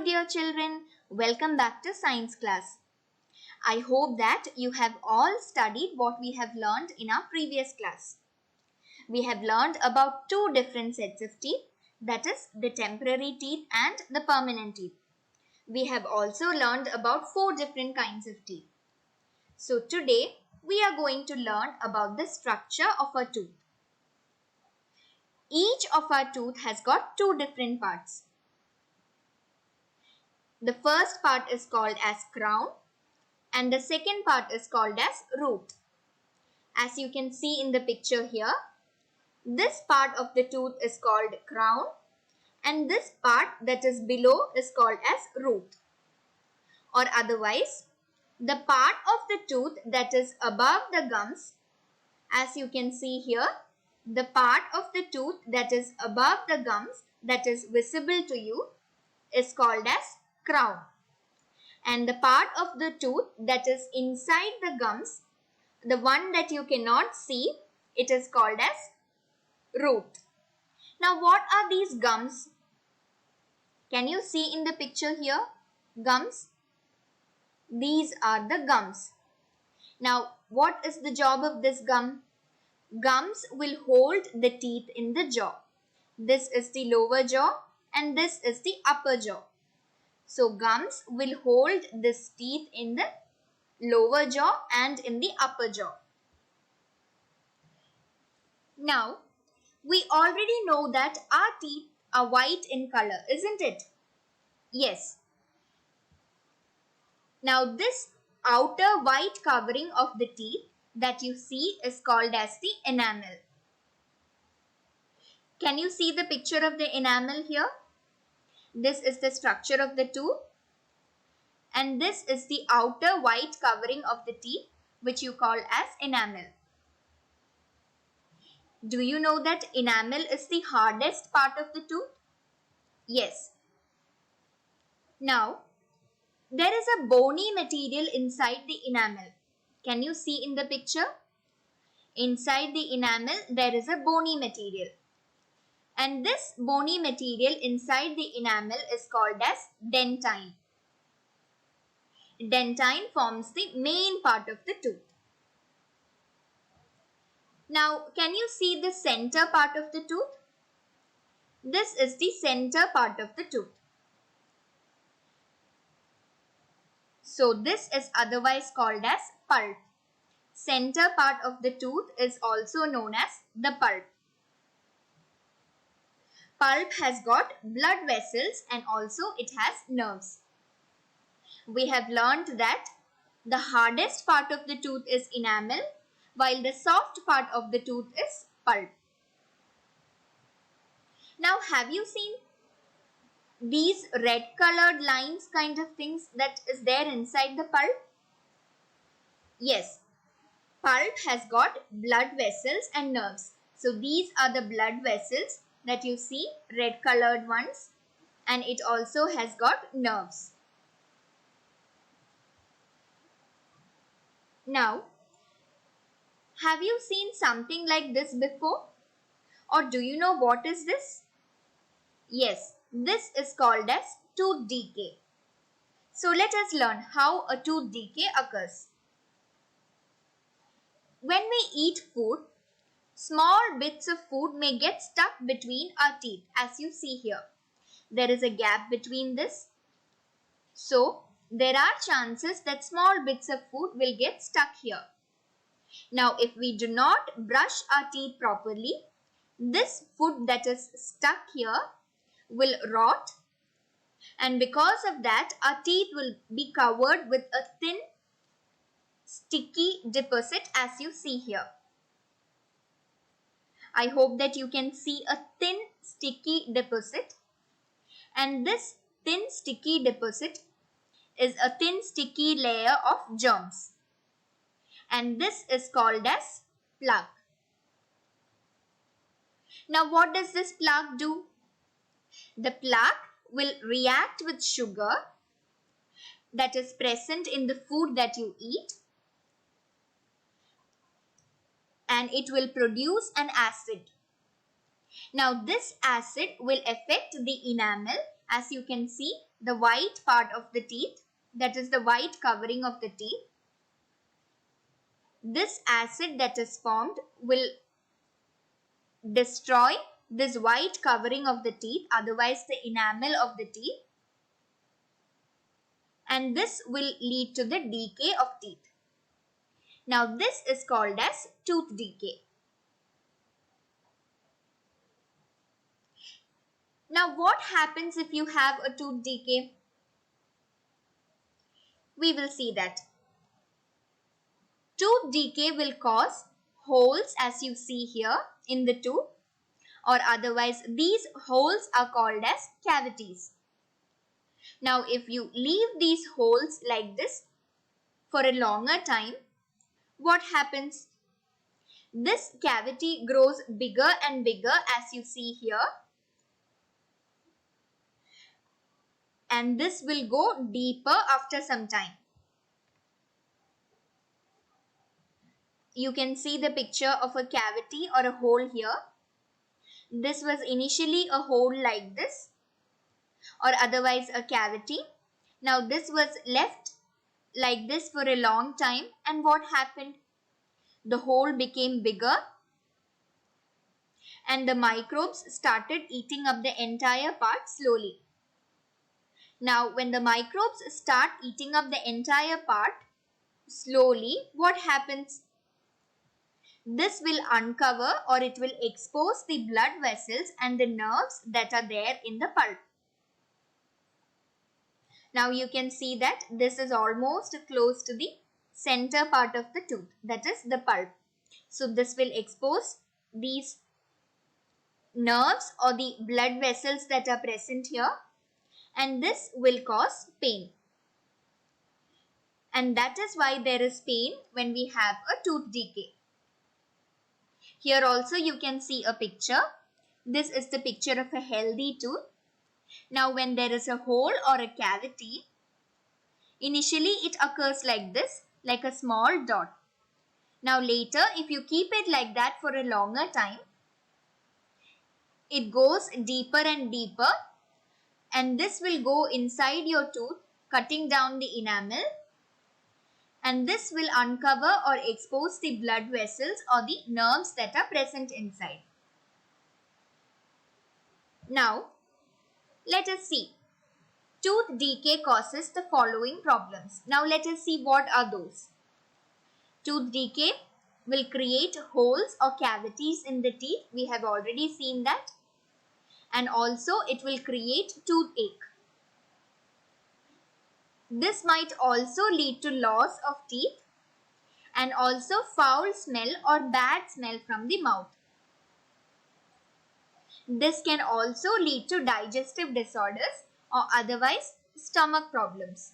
dear children, welcome back to science class. I hope that you have all studied what we have learned in our previous class. We have learned about two different sets of teeth, that is the temporary teeth and the permanent teeth. We have also learned about four different kinds of teeth. So today we are going to learn about the structure of a tooth. Each of our tooth has got two different parts. The first part is called as crown and the second part is called as root. As you can see in the picture here, this part of the tooth is called crown and this part that is below is called as root. Or otherwise, the part of the tooth that is above the gums, as you can see here, the part of the tooth that is above the gums that is visible to you is called as crown. And the part of the tooth that is inside the gums, the one that you cannot see, it is called as root. Now what are these gums? Can you see in the picture here? Gums. These are the gums. Now what is the job of this gum? Gums will hold the teeth in the jaw. This is the lower jaw and this is the upper jaw. So gums will hold this teeth in the lower jaw and in the upper jaw. Now, we already know that our teeth are white in color, isn't it? Yes. Now, this outer white covering of the teeth that you see is called as the enamel. Can you see the picture of the enamel here? This is the structure of the tooth and this is the outer white covering of the teeth which you call as enamel. Do you know that enamel is the hardest part of the tooth? Yes. Now, there is a bony material inside the enamel. Can you see in the picture? Inside the enamel there is a bony material. And this bony material inside the enamel is called as dentine. Dentine forms the main part of the tooth. Now, can you see the center part of the tooth? This is the center part of the tooth. So, this is otherwise called as pulp. Center part of the tooth is also known as the pulp. Pulp has got blood vessels and also it has nerves. We have learned that the hardest part of the tooth is enamel while the soft part of the tooth is pulp. Now have you seen these red colored lines kind of things that is there inside the pulp? Yes, pulp has got blood vessels and nerves. So these are the blood vessels that you see, red colored ones, and it also has got nerves. Now, have you seen something like this before? Or do you know what is this? Yes, this is called as tooth decay. So let us learn how a tooth decay occurs. When we eat food, small bits of food may get stuck between our teeth, as you see here. There is a gap between this. So, there are chances that small bits of food will get stuck here. Now, if we do not brush our teeth properly, this food that is stuck here will rot. And because of that, our teeth will be covered with a thin, sticky deposit as you see here. I hope that you can see a thin sticky deposit, and this thin sticky deposit is a thin sticky layer of germs, and this is called as plaque. Now what does this plaque do? The plaque will react with sugar that is present in the food that you eat, and it will produce an acid. Now this acid will affect the enamel as you can see, the white part of the teeth, that is the white covering of the teeth, this acid that is formed will destroy this white covering of the teeth, otherwise the enamel of the teeth, and this will lead to the decay of teeth. Now this is called as tooth decay. Now what happens if you have a tooth decay? We will see that. Tooth decay will cause holes, as you see here in the tooth, or otherwise these holes are called as cavities. Now if you leave these holes like this for a longer time, what happens? This cavity grows bigger and bigger, as you see here, and this will go deeper after some time. You can see the picture of a cavity or a hole here. This was initially a hole like this, or otherwise a cavity. Now this was left like this for a long time, and what happened? The hole became bigger and the microbes started eating up the entire part slowly. Now when the microbes start eating up the entire part slowly, what happens? This will uncover, or it will expose, the blood vessels and the nerves that are there in the pulp. Now you can see that this is almost close to the center part of the tooth, that is the pulp. So this will expose these nerves or the blood vessels that are present here, and this will cause pain. And that is why there is pain when we have a tooth decay. Here also you can see a picture. This is the picture of a healthy tooth. Now when there is a hole or a cavity, initially it occurs like this, like a small dot. Now later, if you keep it like that for a longer time, it goes deeper and deeper, and this will go inside your tooth, cutting down the enamel, and this will uncover or expose the blood vessels or the nerves that are present inside. Now, let us see. Tooth decay causes the following problems. Now let us see what are those. Tooth decay will create holes or cavities in the teeth. We have already seen that. And also it will create toothache. This might also lead to loss of teeth and also foul smell or bad smell from the mouth. This can also lead to digestive disorders or otherwise stomach problems.